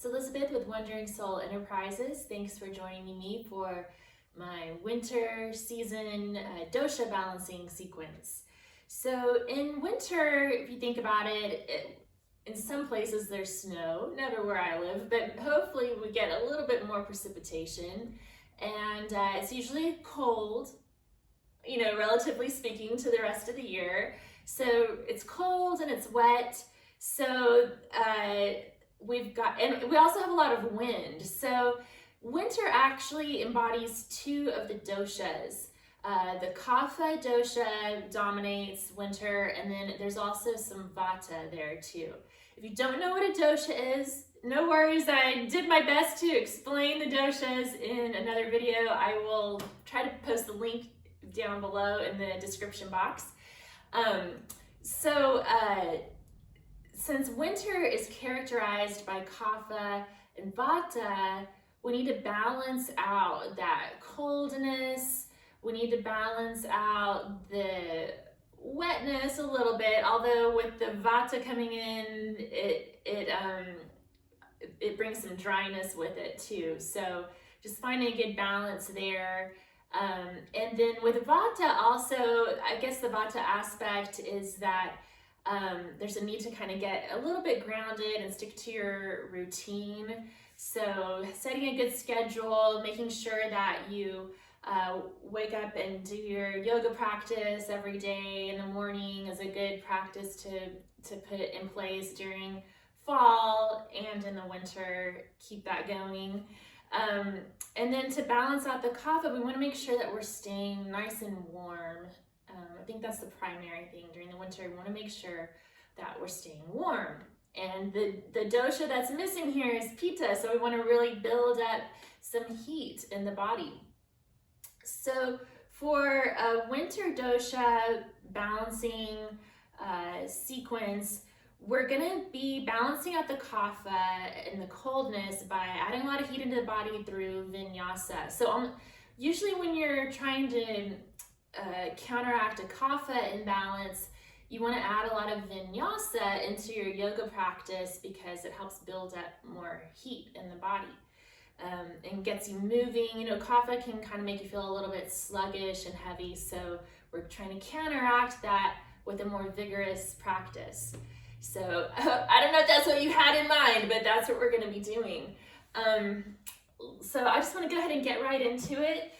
Elizabeth with Wandering Soul Enterprises. Thanks for joining me for my winter season dosha balancing sequence. So in winter, if you think about it, in some places there's snow, never where I live, but hopefully we get a little bit more precipitation, and it's usually cold, relatively speaking to the rest of the year. So it's cold and it's wet. So and we also have a lot of wind. So winter actually embodies two of the doshas. The kapha dosha dominates winter, and then there's also some vata there too. If you don't know what a dosha is, no worries. I did my best to explain the doshas in another video. I will try to post the link down below in the description box. Since winter is characterized by kapha and vata, we need to balance out that coldness. We need to balance out the wetness a little bit, although with the vata coming in, it brings some dryness with it too. So just finding a good balance there. And then with vata also, I guess the vata aspect is that there's a need to kind of get a little bit grounded and stick to your routine. So setting a good schedule, making sure that you wake up and do your yoga practice every day in the morning is a good practice to put in place during fall and in the winter. Keep that going. And then to balance out the kapha, we want to make sure that we're staying nice and warm. I think that's the primary thing during the winter. We want to make sure that we're staying warm. And the dosha that's missing here is pitta, so we want to really build up some heat in the body. So for a winter dosha balancing sequence, we're going to be balancing out the kapha and the coldness by adding a lot of heat into the body through vinyasa. So usually when you're trying to counteract a kapha imbalance, you want to add a lot of vinyasa into your yoga practice because it helps build up more heat in the body and gets you moving. Kapha can kind of make you feel a little bit sluggish and heavy, so we're trying to counteract that with a more vigorous practice. So I don't know if that's what you had in mind, but that's what we're going to be doing. So I just want to go ahead and get right into it.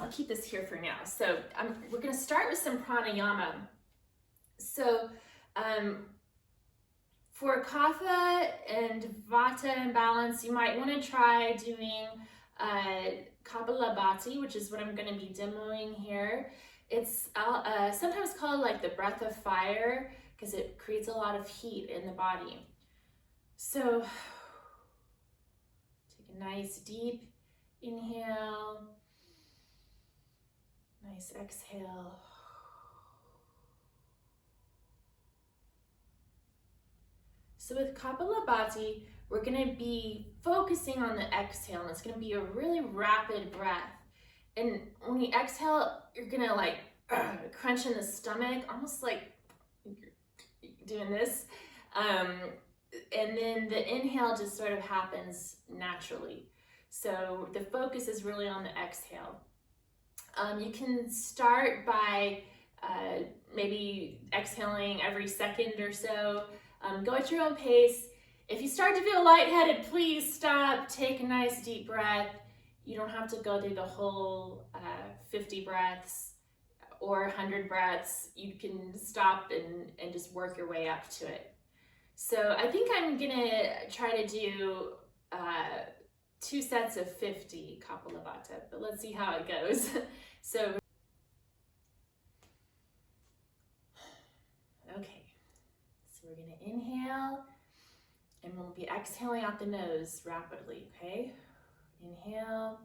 I'll keep this here for now. So we're going to start with some pranayama. So for kapha and vata imbalance, you might want to try doing kapalabhati, which is what I'm going to be demoing here. It's sometimes called like the breath of fire because it creates a lot of heat in the body. So take a nice deep inhale, nice exhale. So with kapalabhati, we're going to be focusing on the exhale, and it's going to be a really rapid breath. And when you exhale, you're going to crunch in the stomach, almost like doing this. And then the inhale just sort of happens naturally. So the focus is really on the exhale. You can start by maybe exhaling every second or so. Go at your own pace. If you start to feel lightheaded, please stop, take a nice deep breath. You don't have to go through the whole 50 breaths or 100 breaths. You can stop and just work your way up to it. So I think I'm gonna try to do 2 sets of 50 kapalabhati, but let's see how it goes. So we're gonna inhale, and we'll be exhaling out the nose rapidly, okay? Inhale.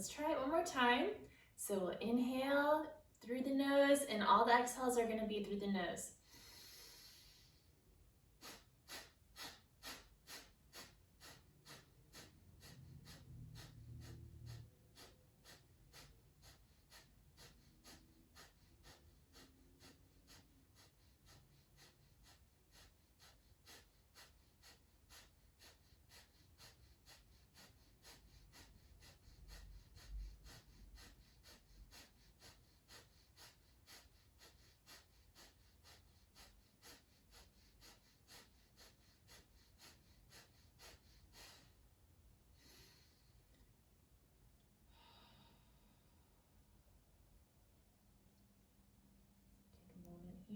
Let's try it one more time. So we'll inhale through the nose, and all the exhales are going to be through the nose.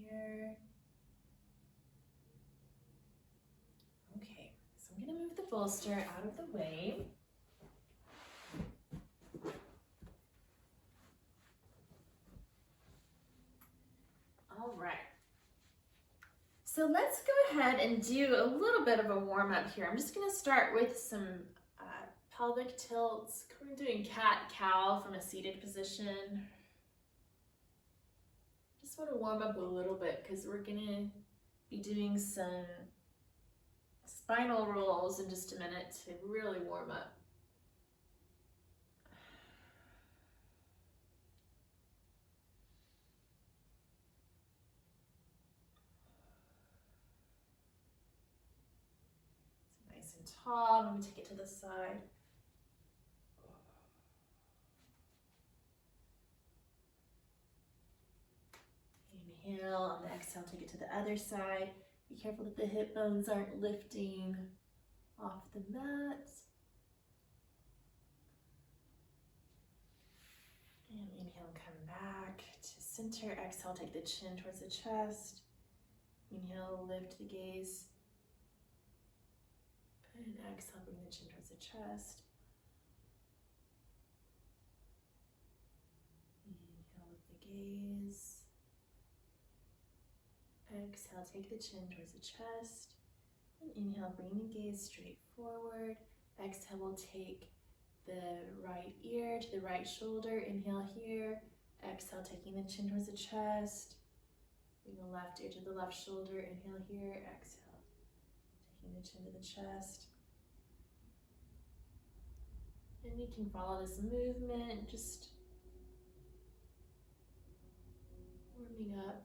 Here. Okay, so I'm going to move the bolster out of the way. All right. So let's go ahead and do a little bit of a warm-up here. I'm just going to start with some pelvic tilts. We're doing cat-cow from a seated position. Just want to warm up a little bit because we're going to be doing some spinal rolls in just a minute to really warm up. It's nice and tall. I'm going to take it to the side. Inhale, on the exhale, take it to the other side. Be careful that the hip bones aren't lifting off the mat. And inhale, come back to center. Exhale, take the chin towards the chest. Inhale, lift the gaze. And exhale, bring the chin towards the chest. Inhale, lift the gaze. Exhale, take the chin towards the chest. And inhale, bring the gaze straight forward. Exhale, we'll take the right ear to the right shoulder. Inhale here. Exhale, taking the chin towards the chest. Bring the left ear to the left shoulder. Inhale here. Exhale, taking the chin to the chest. And you can follow this movement, just warming up.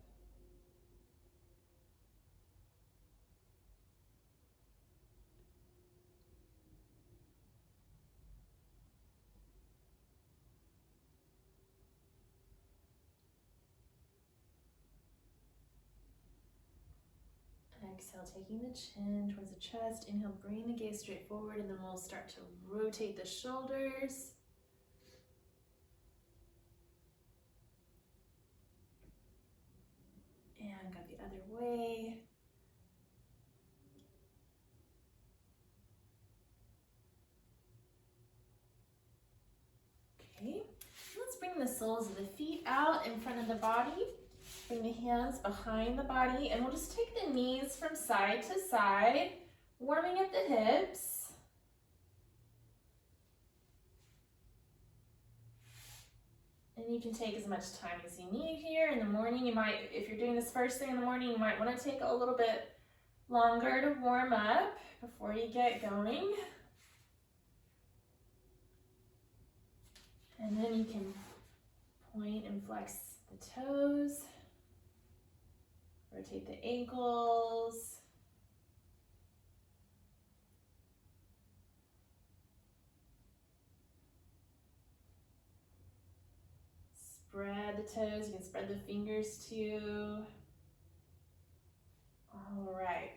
Exhale, taking the chin towards the chest. Inhale, bring the gaze straight forward, and then we'll start to rotate the shoulders. And go the other way. Okay, let's bring the soles of the feet out in front of the body. Bring the hands behind the body, and we'll just take the knees from side to side, warming up the hips. And you can take as much time as you need here. In the morning, you might, if you're doing this first thing in the morning, you might want to take a little bit longer to warm up before you get going. And then you can point and flex the toes. Rotate the ankles. Spread the toes. You can spread the fingers too. All right.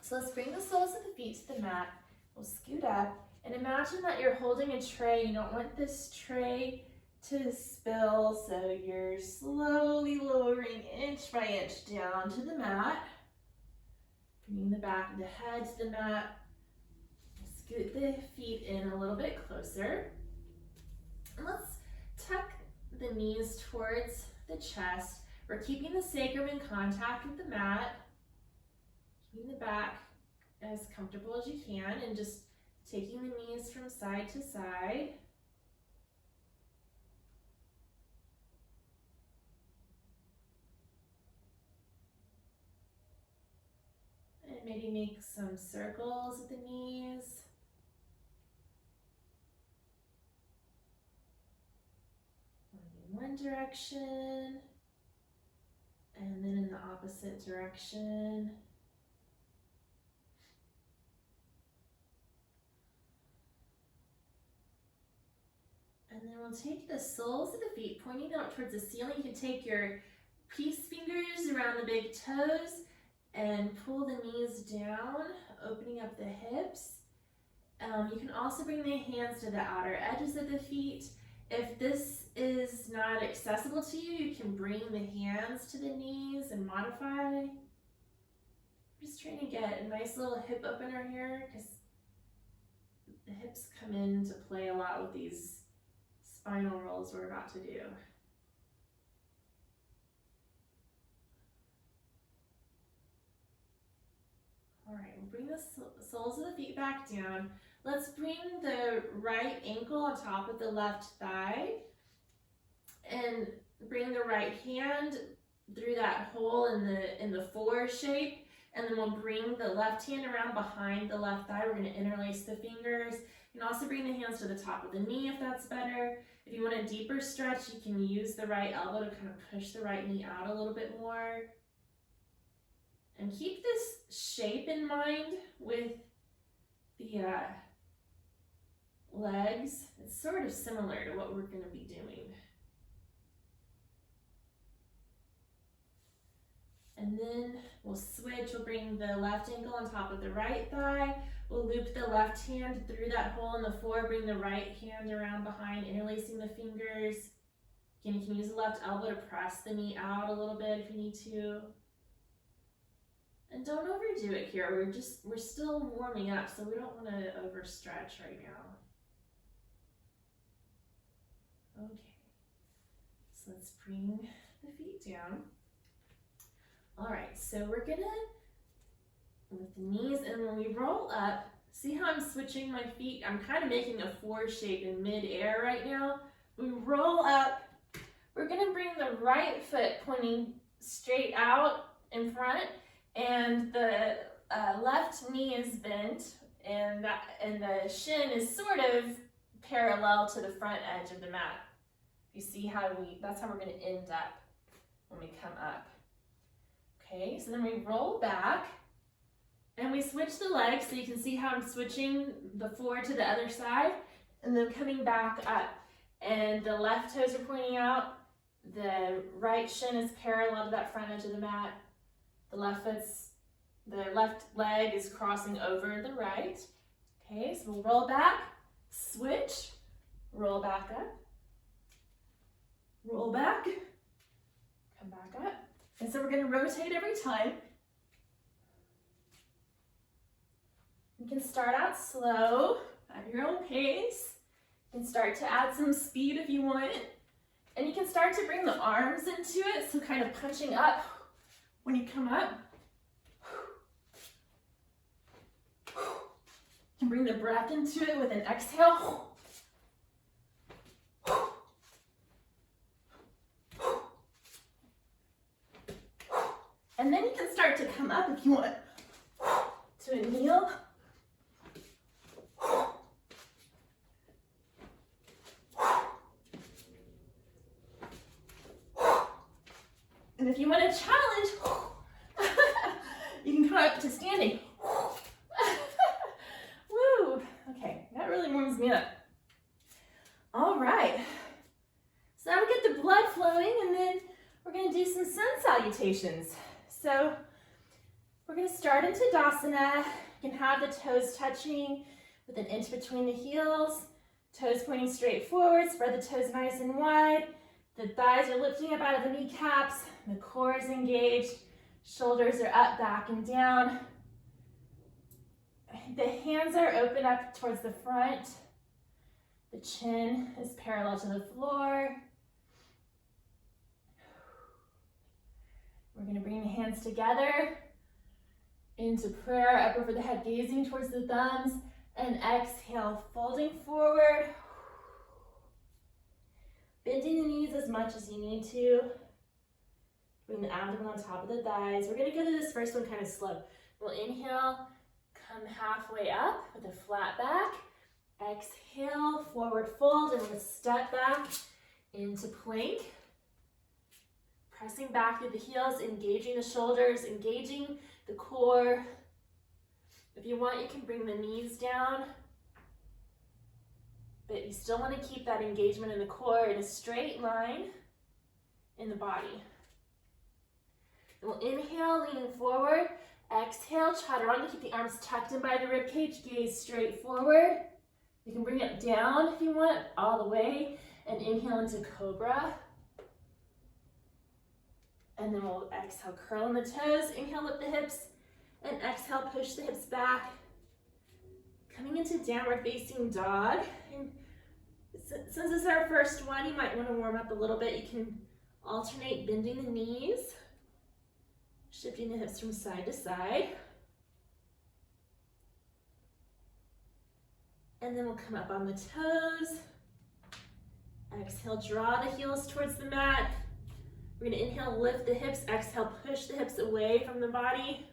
So let's bring the soles of the feet to the mat. We'll scoot up and imagine that you're holding a tray. You don't want this tray to spill, so you're slowly lowering inch by inch down to the mat. Bringing the back of the head to the mat. Scoot the feet in a little bit closer. And let's tuck the knees towards the chest. We're keeping the sacrum in contact with the mat. Keeping the back as comfortable as you can and just taking the knees from side to side. Maybe make some circles at the knees. In one direction, and then in the opposite direction. And then we'll take the soles of the feet, pointing out towards the ceiling. You can take your peace fingers around the big toes and pull the knees down, opening up the hips. You can also bring the hands to the outer edges of the feet. If this is not accessible to you, you can bring the hands to the knees and modify. I'm just trying to get a nice little hip opener here because the hips come into play a lot with these spinal rolls we're about to do. All right, we'll bring the soles of the feet back down. Let's bring the right ankle on top of the left thigh and bring the right hand through that hole in the 4 shape, and then we'll bring the left hand around behind the left thigh. We're going to interlace the fingers. You can also bring the hands to the top of the knee if that's better. If you want a deeper stretch, you can use the right elbow to kind of push the right knee out a little bit more. And keep this shape in mind with the legs. It's sort of similar to what we're going to be doing. And then we'll switch. We'll bring the left ankle on top of the right thigh. We'll loop the left hand through that hole in the 4. Bring the right hand around behind, interlacing the fingers. Again, you can use the left elbow to press the knee out a little bit if you need to. And don't overdo it here. We're still warming up, so we don't want to overstretch right now. Okay, so let's bring the feet down. All right, so we're gonna lift the knees, and when we roll up, see how I'm switching my feet? I'm kind of making a 4 shape in mid-air right now. We roll up. We're gonna bring the right foot pointing straight out in front, and the left knee is bent, and the shin is sort of parallel to the front edge of the mat. You see how that's how we're going to end up when we come up. Okay, so then we roll back, and we switch the legs, so you can see how I'm switching the 4 to the other side, and then coming back up. And the left toes are pointing out, the right shin is parallel to that front edge of the mat. The left leg is crossing over the right. Okay, so we'll roll back, switch, roll back up, roll back, come back up. And so we're going to rotate every time. You can start out slow at your own pace. You can start to add some speed if you want. And you can start to bring the arms into it, so kind of punching up when you come up. You can bring the breath into it with an exhale. And then you can start to come up if you want to a kneel. And if you want a challenge, you can come up to standing. Woo! Okay, that really warms me up. All right. So now we get the blood flowing, and then we're going to do some sun salutations. So we're going to start into Dosana. You can have the toes touching with an inch between the heels, toes pointing straight forward, spread the toes nice and wide. The thighs are lifting up out of the kneecaps, the core is engaged, shoulders are up, back, and down. The hands are open up towards the front. The chin is parallel to the floor. We're going to bring the hands together into prayer, up over the head, gazing towards the thumbs, and exhale, folding forward. Bending the knees as much as you need to. Bring the abdomen on top of the thighs. We're going to go through this first one kind of slow. We'll inhale, come halfway up with a flat back. Exhale, forward fold, and we'll step back into plank. Pressing back through the heels, engaging the shoulders, engaging the core. If you want, you can bring the knees down, but you still want to keep that engagement in the core in a straight line in the body. And we'll inhale, leaning forward. Exhale, chaturanga, keep the arms tucked in by the ribcage, gaze straight forward. You can bring it down if you want, all the way, and inhale into cobra. And then we'll exhale, curl in the toes, inhale, lift the hips, and exhale, push the hips back. Coming into downward facing dog. And since this is our first one, you might want to warm up a little bit. You can alternate bending the knees, shifting the hips from side to side. And then we'll come up on the toes. Exhale, draw the heels towards the mat. We're going to inhale, lift the hips. Exhale, push the hips away from the body.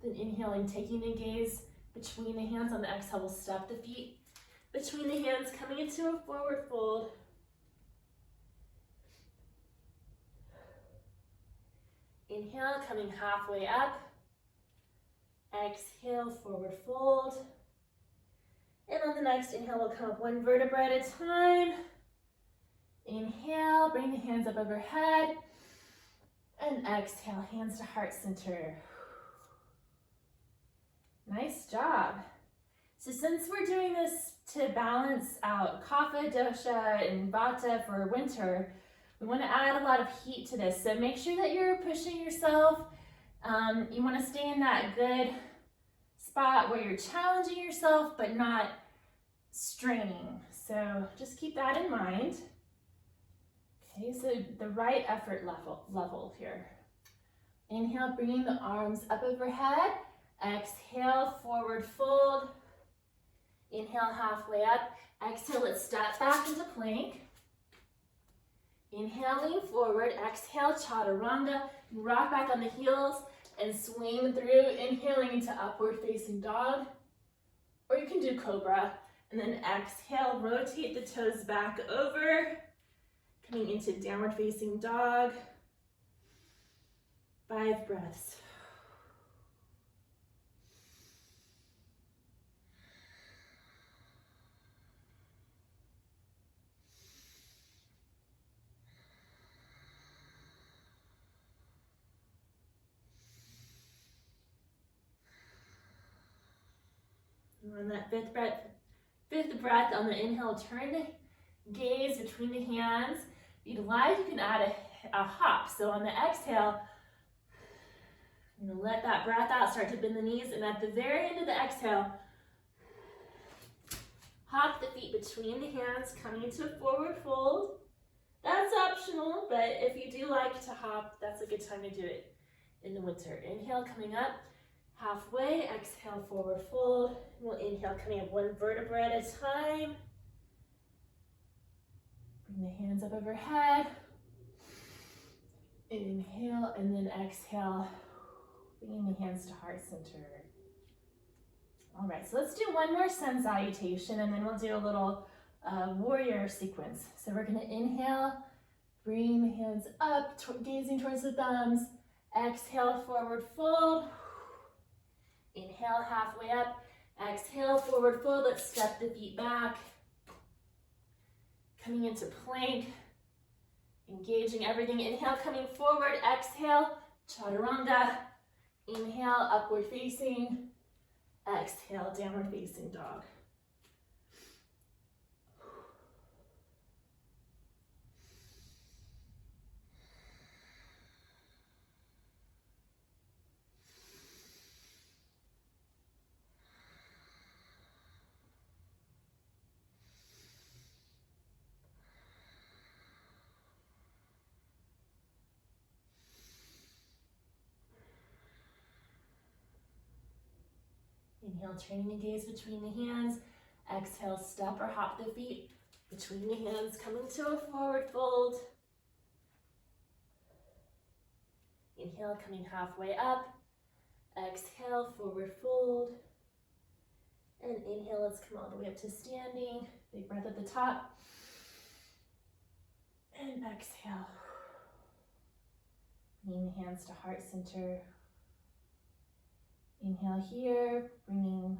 Then inhaling, taking the gaze between the hands. On the exhale, we'll step the feet between the hands, coming into a forward fold. Inhale, coming halfway up. Exhale, forward fold. And on the next inhale, we'll come up one vertebra at a time. Inhale, bring the hands up overhead. And exhale, hands to heart center. Nice job. So since we're doing this to balance out kapha, dosha, and vata for winter, we want to add a lot of heat to this. So make sure that you're pushing yourself. You want to stay in that good spot where you're challenging yourself, but not straining. So just keep that in mind. Okay, so the right effort level here. Inhale, bringing the arms up overhead. Exhale, forward fold. Inhale, halfway up. Exhale, let's step back into plank. Inhale, lean forward. Exhale, chaturanga. Rock back on the heels and swing through, inhaling into upward facing dog. Or you can do cobra. And then exhale, rotate the toes back over. Coming into downward facing dog. 5 breaths. On that fifth breath on the inhale, turn the gaze between the hands. If you'd like, you can add a hop. So on the exhale, you're gonna let that breath out, start to bend the knees, and at the very end of the exhale, hop the feet between the hands, coming into a forward fold. That's optional, but if you do like to hop, that's a good time to do it in the winter. Inhale, coming up. Halfway, exhale, forward fold. We'll inhale, coming up one vertebra at a time. Bring the hands up overhead. Inhale, and then exhale, bringing the hands to heart center. All right, so let's do one more sun salutation, and then we'll do a little warrior sequence. So we're gonna inhale, bring the hands up, gazing towards the thumbs. Exhale, forward fold. Inhale, halfway up. Exhale, forward fold. Let's step the feet back. Coming into plank. Engaging everything. Inhale, coming forward. Exhale, chaturanga. Inhale, upward facing. Exhale, downward facing dog. Inhale, turning the gaze between the hands. Exhale, step or hop the feet between the hands, coming to a forward fold. Inhale, coming halfway up. Exhale, forward fold. And inhale, let's come all the way up to standing. Big breath at the top. And exhale. Bringing the hands to heart center. Inhale here, bringing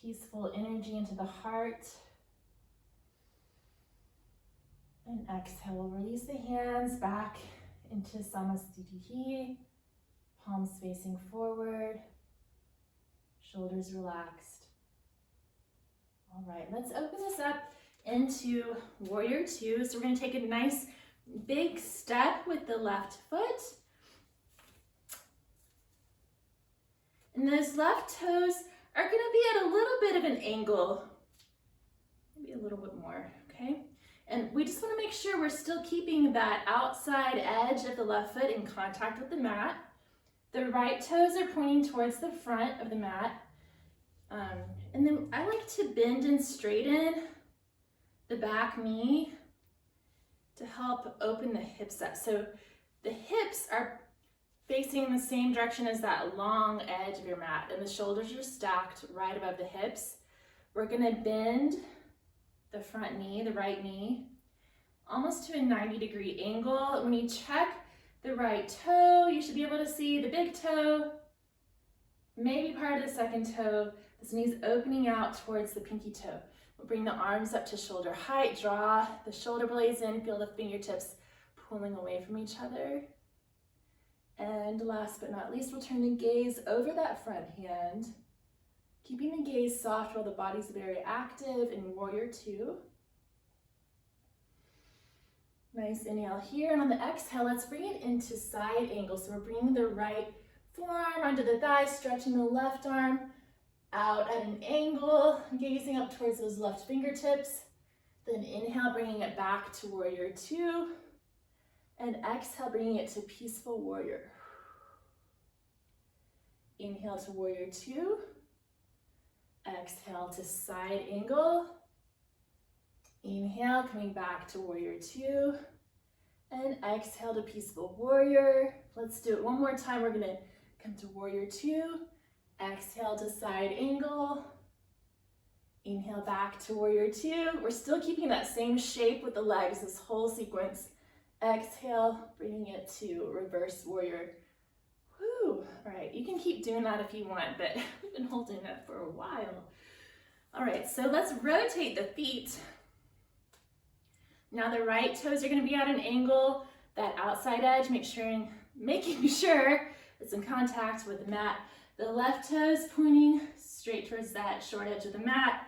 peaceful energy into the heart. And exhale, we'll release the hands back into Samasthiti. Palms facing forward. Shoulders relaxed. All right, let's open this up into Warrior Two. So we're going to take a nice big step with the left foot. And those left toes are going to be at a little bit of an angle. Maybe a little bit more, okay? And we just want to make sure we're still keeping that outside edge of the left foot in contact with the mat. The right toes are pointing towards the front of the mat. And then I like to bend and straighten the back knee to help open the hips up. So the hips are facing the same direction as that long edge of your mat, and the shoulders are stacked right above the hips. We're gonna bend the front knee, the right knee, almost to a 90-degree angle. When you check the right toe, you should be able to see the big toe, maybe part of the second toe. This knee's opening out towards the pinky toe. We'll bring the arms up to shoulder height, draw the shoulder blades in, feel the fingertips pulling away from each other. And last but not least, we'll turn the gaze over that front hand, keeping the gaze soft while the body's very active in Warrior Two. Nice inhale here, and on the exhale, let's bring it into side angle. So we're bringing the right forearm under the thigh, stretching the left arm out at an angle, gazing up towards those left fingertips. Then inhale, bringing it back to Warrior Two. And exhale, bringing it to Peaceful Warrior. Inhale to Warrior Two. Exhale to side angle. Inhale, coming back to Warrior Two. And exhale to Peaceful Warrior. Let's do it one more time. We're gonna come to Warrior Two. Exhale to side angle. Inhale back to Warrior Two. We're still keeping that same shape with the legs this whole sequence. Exhale, bringing it to Reverse Warrior. Whew. All right, you can keep doing that if you want, but we've been holding that for a while. All right, so let's rotate the feet. Now the right toes are gonna be at an angle, that outside edge, making sure it's in contact with the mat. The left toes pointing straight towards that short edge of the mat,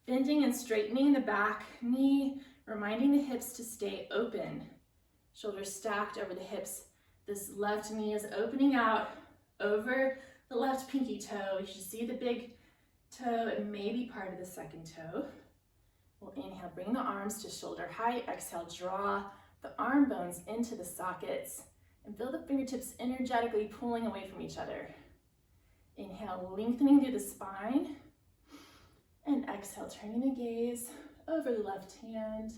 bending and straightening the back knee, reminding the hips to stay open. Shoulders stacked over the hips. This left knee is opening out over the left pinky toe. You should see the big toe and maybe part of the second toe. We'll inhale, bring the arms to shoulder height. Exhale, draw the arm bones into the sockets and feel the fingertips energetically pulling away from each other. Inhale, lengthening through the spine. And exhale, turning the gaze over the left hand.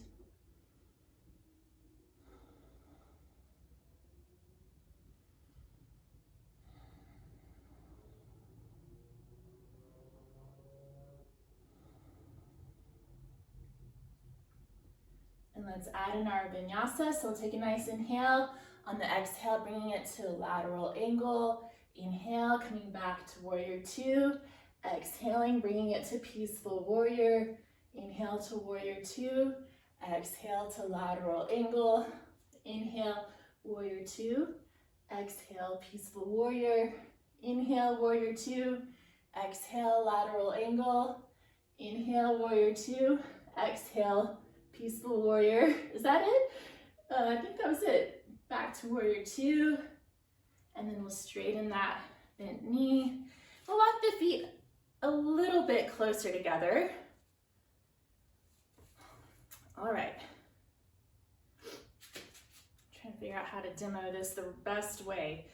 And let's add in our vinyasa. So we'll take a nice inhale. On the exhale, bringing it to lateral angle. Inhale, coming back to Warrior Two. Exhaling, bringing it to Peaceful Warrior. Inhale to Warrior Two. Exhale to lateral angle. Inhale, Warrior Two. Exhale, Peaceful Warrior. Inhale, Warrior Two. Exhale, lateral angle. Inhale, Warrior Two. Exhale, Peaceful Warrior. Is that it? I think that was it. Back to Warrior Two. And then we'll straighten that bent knee. We'll walk the feet a little bit closer together. All right. Trying to figure out how to demo this the best way.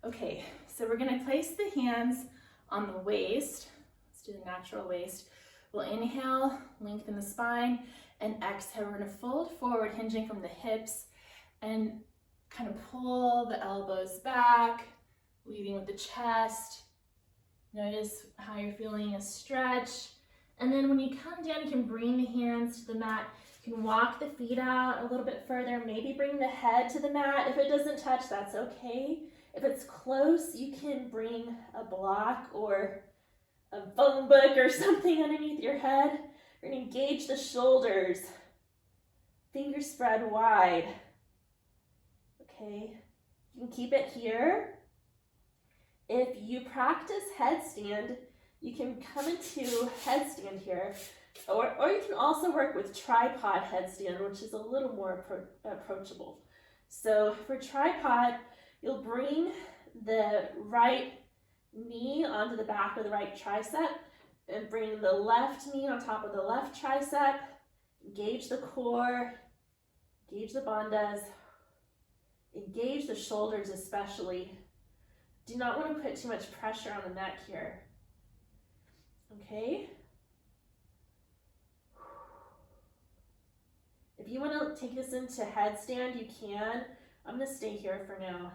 Okay, so we're gonna place the hands on the waist. Let's do the natural waist. We'll inhale, lengthen the spine, and exhale. We're gonna fold forward, hinging from the hips, and Kind of pull the elbows back, leading with the chest. Notice how you're feeling a stretch. And then when you come down, you can bring the hands to the mat. You can walk the feet out a little bit further, maybe bring the head to the mat. If it doesn't touch, that's okay. If it's close, you can bring a block or a phone book or something underneath your head. You're gonna engage the shoulders. Fingers spread wide. Okay, you can keep it here. If you practice headstand, you can come into headstand here, or you can also work with tripod headstand, which is a little more approachable. So for tripod, you'll bring the right knee onto the back of the right tricep and bring the left knee on top of the left tricep. Engage the core, engage the bandhas, engage the shoulders especially. Do not want to put too much pressure on the neck here. Okay? If you want to take this into headstand, you can. I'm going to stay here for now.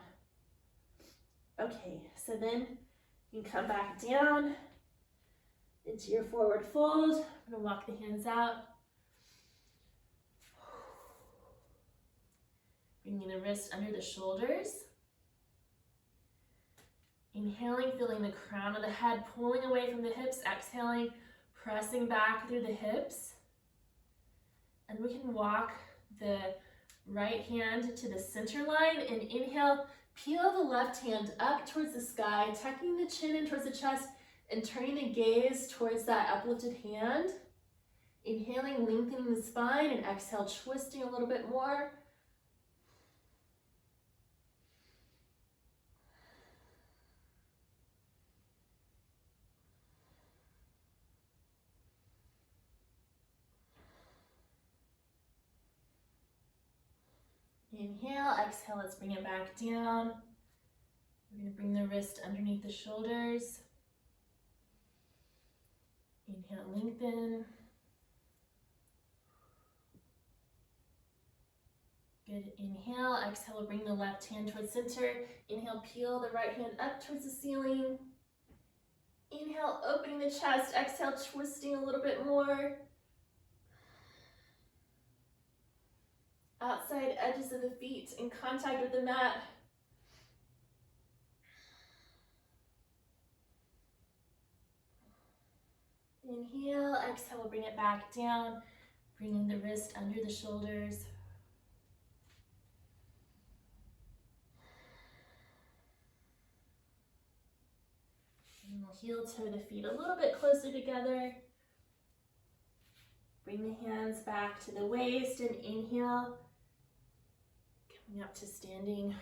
Okay, so then you can come back down into your forward fold. I'm going to walk the hands out. Bringing the wrist under the shoulders. Inhaling, feeling the crown of the head pulling away from the hips. Exhaling, pressing back through the hips. And we can walk the right hand to the center line and inhale, peel the left hand up towards the sky, tucking the chin in towards the chest and turning the gaze towards that uplifted hand. Inhaling, lengthening the spine, and exhale, twisting a little bit more. Inhale, exhale, let's bring it back down. We're going to bring the wrist underneath the shoulders. Inhale, lengthen. Good, inhale, exhale, bring the left hand towards center. Inhale, peel the right hand up towards the ceiling. Inhale, opening the chest. Exhale, twisting a little bit more. Outside edges of the feet in contact with the mat. Inhale, exhale, we'll bring it back down, bringing the wrist under the shoulders. And we'll heel toe the feet a little bit closer together. Bring the hands back to the waist and inhale. Coming up to standing.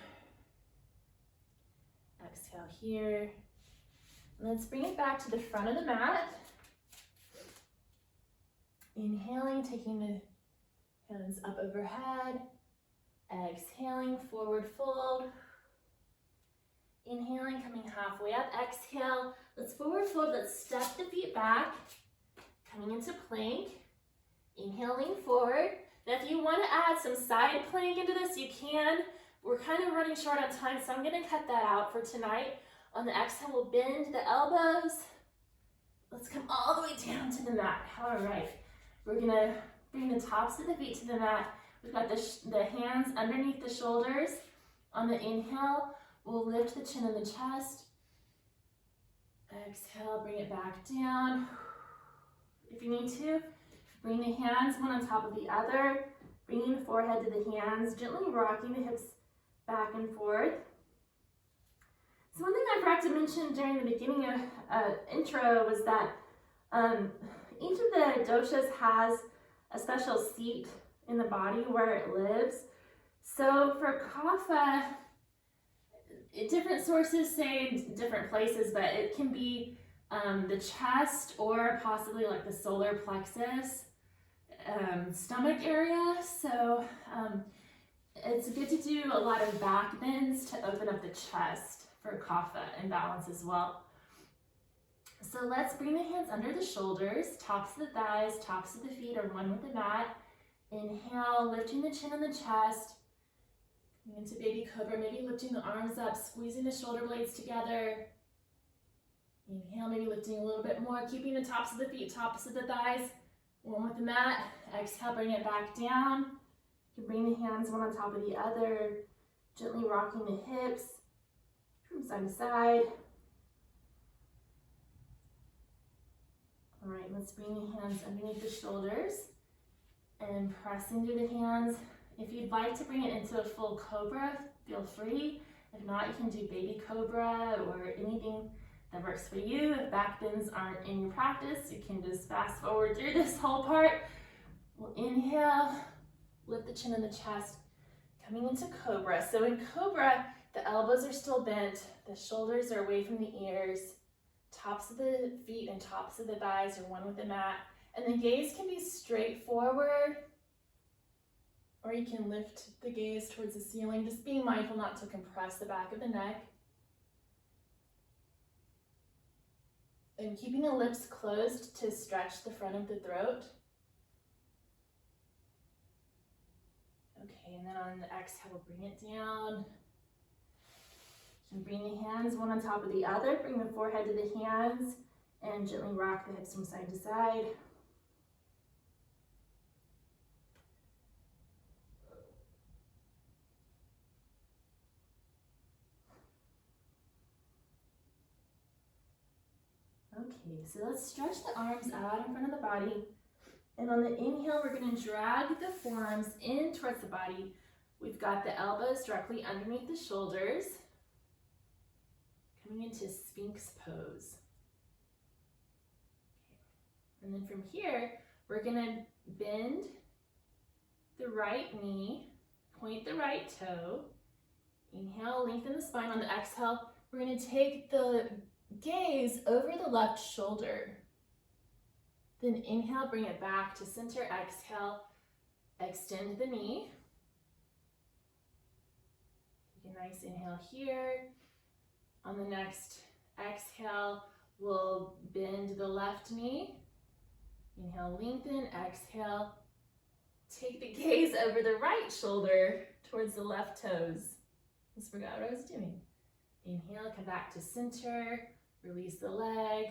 Exhale here. And let's bring it back to the front of the mat. Inhaling, taking the hands up overhead. Exhaling, forward fold. Inhaling, coming halfway up. Exhale, let's forward fold. Let's step the feet back. Coming into plank. Inhale, lean forward. Now if you want to add some side plank into this, you can. We're kind of running short on time, so I'm going to cut that out for tonight. On the exhale, we'll bend the elbows. Let's come all the way down to the mat. All right. We're going to bring the tops of the feet to the mat. We've got the hands underneath the shoulders. On the inhale, we'll lift the chin and the chest. Exhale, bring it back down. If you need to, bring the hands one on top of the other, bringing the forehead to the hands, gently rocking the hips back and forth. So one thing I forgot to mention during the beginning of intro was that each of the doshas has a special seat in the body where it lives. So for kapha, different sources say different places, but it can be the chest or possibly like the solar plexus, stomach area. So it's good to do a lot of back bends to open up the chest for kapha and balance as well. So let's bring the hands under the shoulders, tops of the thighs, tops of the feet are one with the mat. Inhale, lifting the chin and the chest. Into baby cobra, maybe lifting the arms up, squeezing the shoulder blades together. Inhale, maybe lifting a little bit more, keeping the tops of the feet, tops of the thighs, one with the mat. Exhale, bring it back down. You can bring the hands one on top of the other, gently rocking the hips from side to side. All right, let's bring the hands underneath the shoulders and pressing through the hands. If you'd like to bring it into a full cobra, feel free. If not, you can do baby cobra or anything that works for you. If back bends aren't in your practice, you can just fast forward through this whole part. We'll inhale, lift the chin and the chest, coming into cobra. So in cobra, the elbows are still bent, the shoulders are away from the ears, tops of the feet and tops of the thighs are one with the mat, and the gaze can be straight forward, or you can lift the gaze towards the ceiling, just being mindful not to compress the back of the neck. And keeping the lips closed to stretch the front of the throat. Okay, and then on the exhale, we'll bring it down. You can bring the hands one on top of the other, bring the forehead to the hands, and gently rock the hips from side to side. Okay, so let's stretch the arms out in front of the body. And on the inhale, we're going to drag the forearms in towards the body. We've got the elbows directly underneath the shoulders. Coming into Sphinx pose. Okay. And then from here, we're going to bend the right knee, point the right toe. Inhale, lengthen the spine. On the exhale, we're going to take the gaze over the left shoulder. Then inhale, bring it back to center. Exhale, extend the knee. Take a nice inhale here. On the next exhale, we'll bend the left knee. Inhale, lengthen. Exhale, take the gaze over the right shoulder towards the left toes. Just forgot what I was doing. Inhale, come back to center. Release the leg.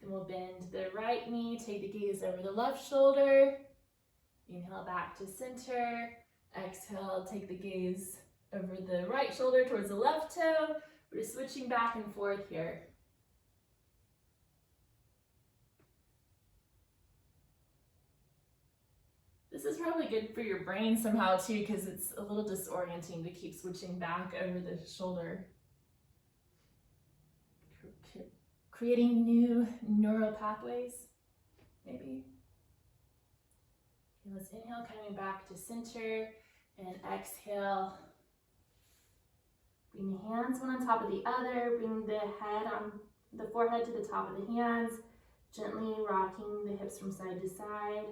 Then we'll bend the right knee, take the gaze over the left shoulder. Inhale back to center. Exhale, take the gaze over the right shoulder towards the left toe. We're just switching back and forth here. This is probably good for your brain somehow too, because it's a little disorienting to keep switching back over the shoulder. Creating new neural pathways, maybe. Okay, let's inhale, coming back to center, and exhale. Bring the hands one on top of the other, bring the head on the forehead to the top of the hands, gently rocking the hips from side to side.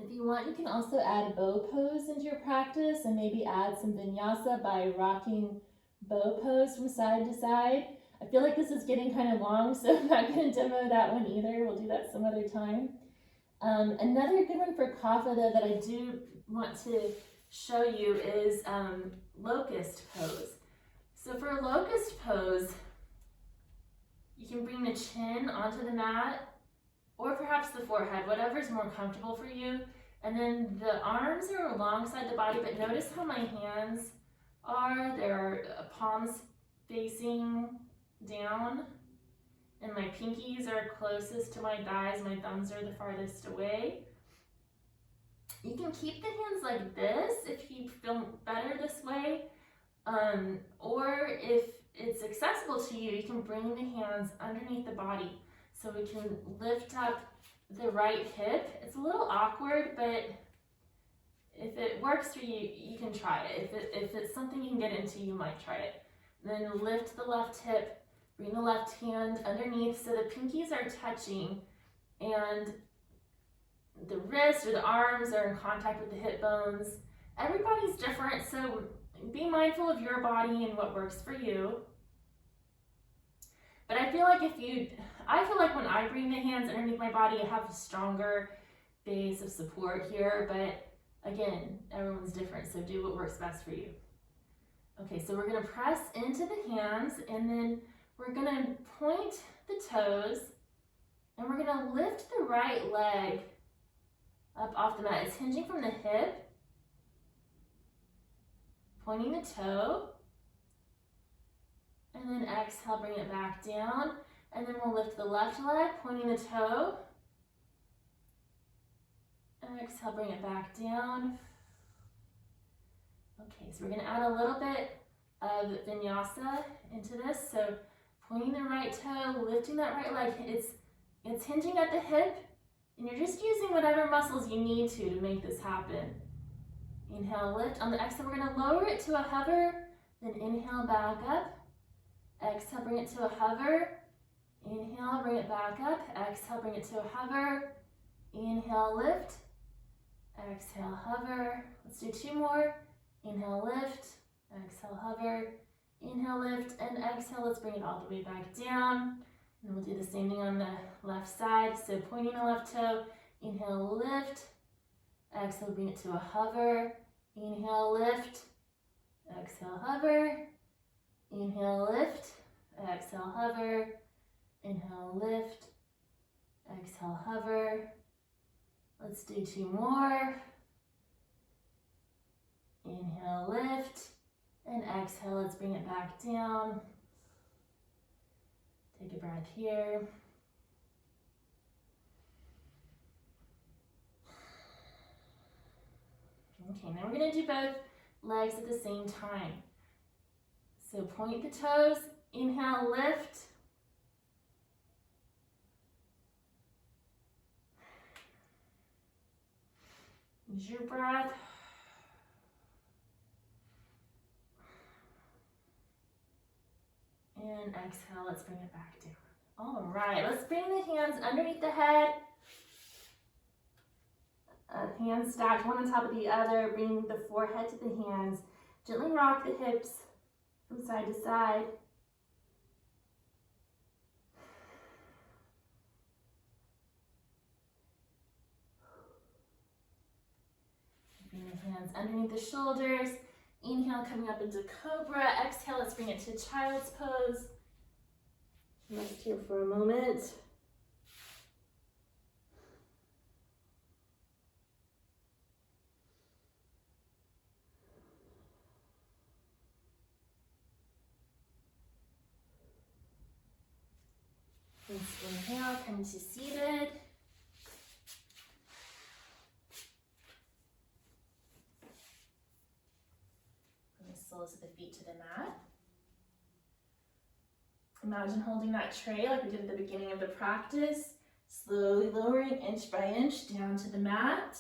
If you want, you can also add bow pose into your practice and maybe add some vinyasa by rocking bow pose from side to side. I feel like this is getting kind of long, so I'm not going to demo that one either. We'll do that some other time. Another good one for kapha, though, that I do want to show you is locust pose. So for a locust pose, you can bring the chin onto the mat, or perhaps the forehead, whatever's more comfortable for you. And then the arms are alongside the body, but notice how my hands are. They're palms facing down, and my pinkies are closest to my thighs. My thumbs are the farthest away. You can keep the hands like this if you feel better this way, or if it's accessible to you, you can bring the hands underneath the body. So we can lift up the right hip. It's a little awkward, but if it works for you, you can try it. If it's something you can get into, you might try it. Then lift the left hip, bring the left hand underneath so the pinkies are touching and the wrist or the arms are in contact with the hip bones. Everybody's different, so be mindful of your body and what works for you. But I feel like I feel like when I bring the hands underneath my body, I have a stronger base of support here, but again, everyone's different, so do what works best for you. Okay, so we're gonna press into the hands, and then we're gonna point the toes, and we're gonna lift the right leg up off the mat. It's hinging from the hip, pointing the toe, and then exhale, bring it back down, and then we'll lift the left leg, pointing the toe, exhale, bring it back down. Okay, so we're gonna add a little bit of vinyasa into this. So pointing the right toe, lifting that right leg. It's hinging at the hip, and you're just using whatever muscles you need to make this happen. Inhale, lift. On the exhale, we're gonna lower it to a hover, then inhale, back up. Exhale, bring it to a hover. Inhale, bring it back up. Exhale, bring it to a hover. Inhale, lift. Exhale, hover. Let's do 2 more. Inhale, lift. Exhale, hover. Inhale, lift, and exhale. Let's bring it all the way back down. And we'll do the same thing on the left side. So pointing the left toe. Inhale, lift. Exhale, bring it to a hover. Inhale, lift. Exhale, hover. Inhale, lift. Exhale, hover. Inhale, lift. Exhale, hover. Let's do 2 more. Inhale, lift, and exhale. Let's bring it back down. Take a breath here. Okay, now we're going to do both legs at the same time. So point the toes, inhale, lift. Use your breath. And exhale, let's bring it back down. All right, let's bring the hands underneath the head. Hands stacked one on top of the other, bringing the forehead to the hands. Gently rock the hips from side to side. Bring the hands underneath the shoulders. Inhale, coming up into cobra. Exhale, let's bring it to child's pose. Rest here for a moment. Let's inhale, come to seated. Soles of the feet to the mat. Imagine holding that tray like we did at the beginning of the practice, slowly lowering inch by inch down to the mat.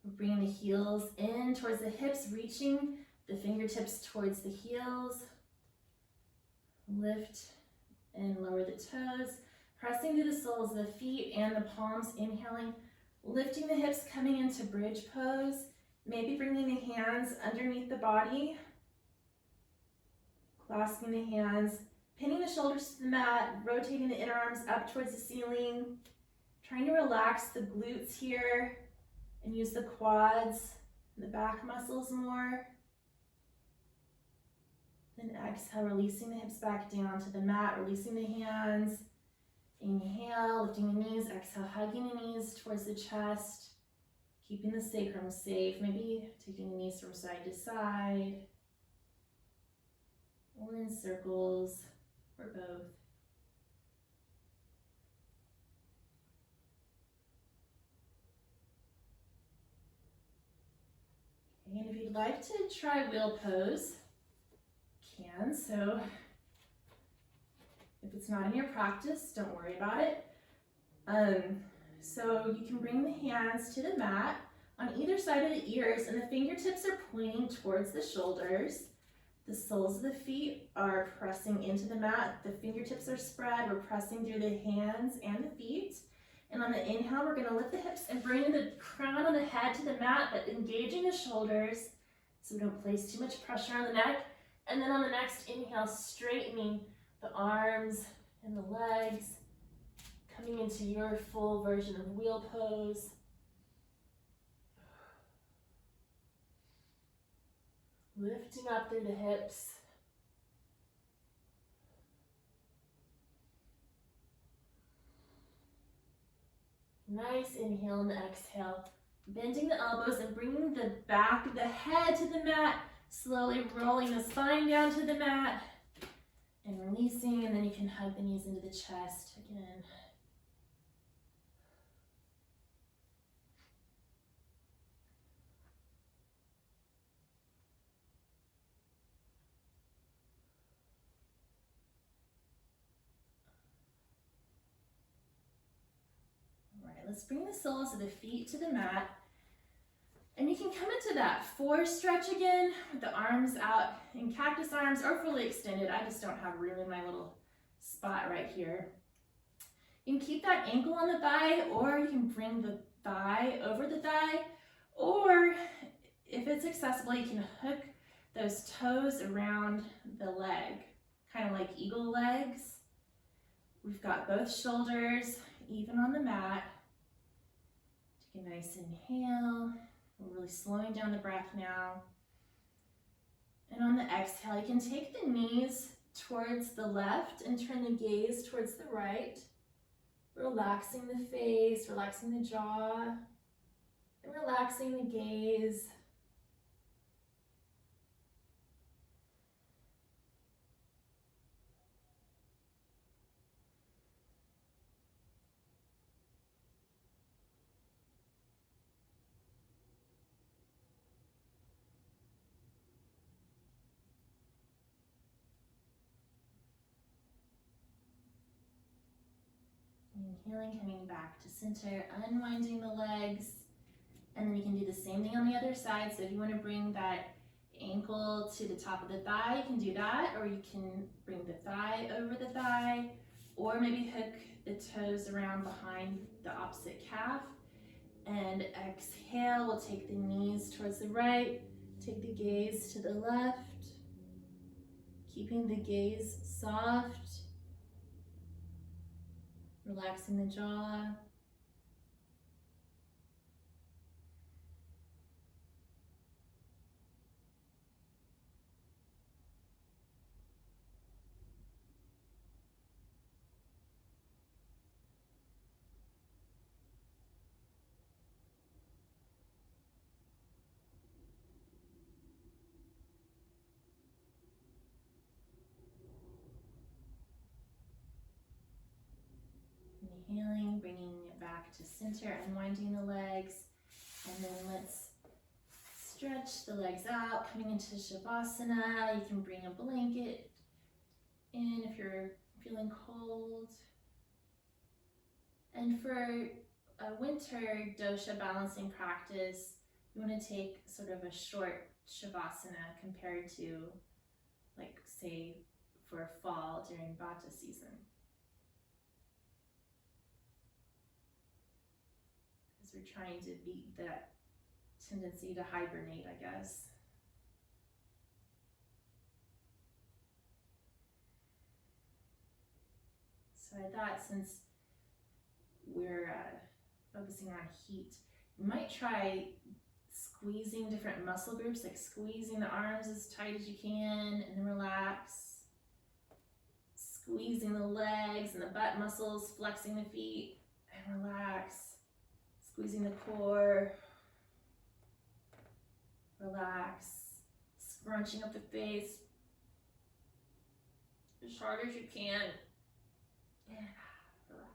We're bringing the heels in towards the hips, reaching the fingertips towards the heels. Lift and lower the toes, pressing through the soles of the feet and the palms, inhaling, lifting the hips, coming into bridge pose. Maybe bringing the hands underneath the body, clasping the hands, pinning the shoulders to the mat, rotating the inner arms up towards the ceiling, trying to relax the glutes here and use the quads and the back muscles more. Then exhale, releasing the hips back down to the mat, releasing the hands. Inhale, lifting the knees, exhale, hugging the knees towards the chest. Keeping the sacrum safe, maybe taking the knees from side to side, or in circles, or both. Okay, and if you'd like to try wheel pose, you can. So if it's not in your practice, don't worry about it. So you can bring the hands to the mat on either side of the ears, and the fingertips are pointing towards the shoulders. The soles of the feet are pressing into the mat. The fingertips are spread. We're pressing through the hands and the feet. And on the inhale, we're going to lift the hips and bring the crown of the head to the mat, but engaging the shoulders so we don't place too much pressure on the neck. And then on the next inhale, straightening the arms and the legs, coming into your full version of wheel pose. Lifting up through the hips. Nice inhale and exhale. Bending the elbows and bringing the back of the head to the mat. Slowly rolling the spine down to the mat. And releasing, and then you can hug the knees into the chest again. All right, let's bring the soles of the feet to the mat. And you can come into that 4 stretch again with the arms out in cactus arms or fully extended. I just don't have room in my little spot right here. You can keep that ankle on the thigh, or you can bring the thigh over the thigh, or if it's accessible, you can hook those toes around the leg, kind of like eagle legs. We've got both shoulders even on the mat. Take a nice inhale. We're really slowing down the breath now. And on the exhale, you can take the knees towards the left and turn the gaze towards the right. Relaxing the face, relaxing the jaw, and relaxing the gaze. Inhaling, coming back to center, unwinding the legs. And then you can do the same thing on the other side. So if you want to bring that ankle to the top of the thigh, you can do that. Or you can bring the thigh over the thigh. Or maybe hook the toes around behind the opposite calf. And exhale, we'll take the knees towards the right. Take the gaze to the left. Keeping the gaze soft. Relaxing the jaw. Inhaling, bringing it back to center, unwinding the legs, and then let's stretch the legs out, coming into Shavasana. You can bring a blanket in if you're feeling cold. And for a winter dosha balancing practice, you want to take sort of a short Shavasana compared to, like, say, for fall during vata season. We're trying to beat that tendency to hibernate, I guess. So I thought, since we're focusing on heat, you might try squeezing different muscle groups, like squeezing the arms as tight as you can, and then relax. Squeezing the legs and the butt muscles, flexing the feet, and relax. Squeezing the core, relax, scrunching up the face as hard as you can, and relax.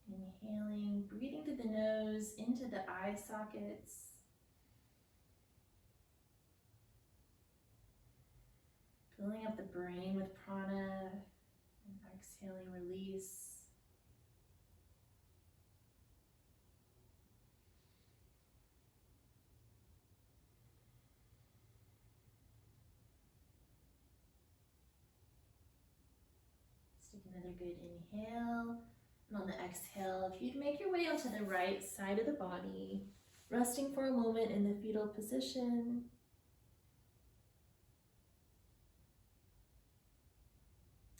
Inhaling, breathing through the nose into the eye sockets. Filling up the brain with prana, and exhaling, release. Another good inhale. And on the exhale, if you'd make your way onto the right side of the body, resting for a moment in the fetal position.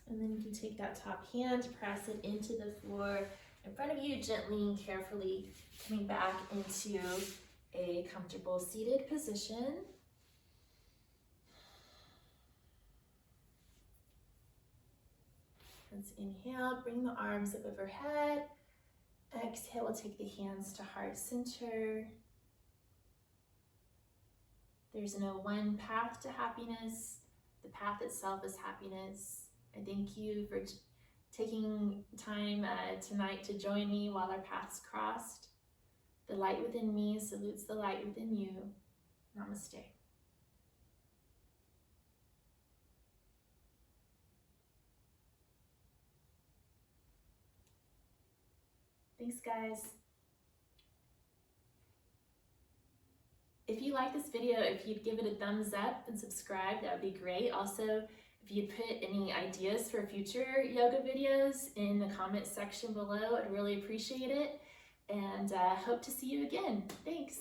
And then you can take that top hand, press it into the floor in front of you, gently and carefully coming back into a comfortable seated position. Let's inhale, bring the arms up overhead. Exhale, we'll take the hands to heart center. There's no one path to happiness. The path itself is happiness. I thank you for taking time tonight to join me while our paths crossed. The light within me salutes the light within you. Namaste. Thanks, guys. If you like this video, if you'd give it a thumbs up and subscribe, that would be great. Also, if you'd put any ideas for future yoga videos in the comments section below, I'd really appreciate it. And hope to see you again. Thanks.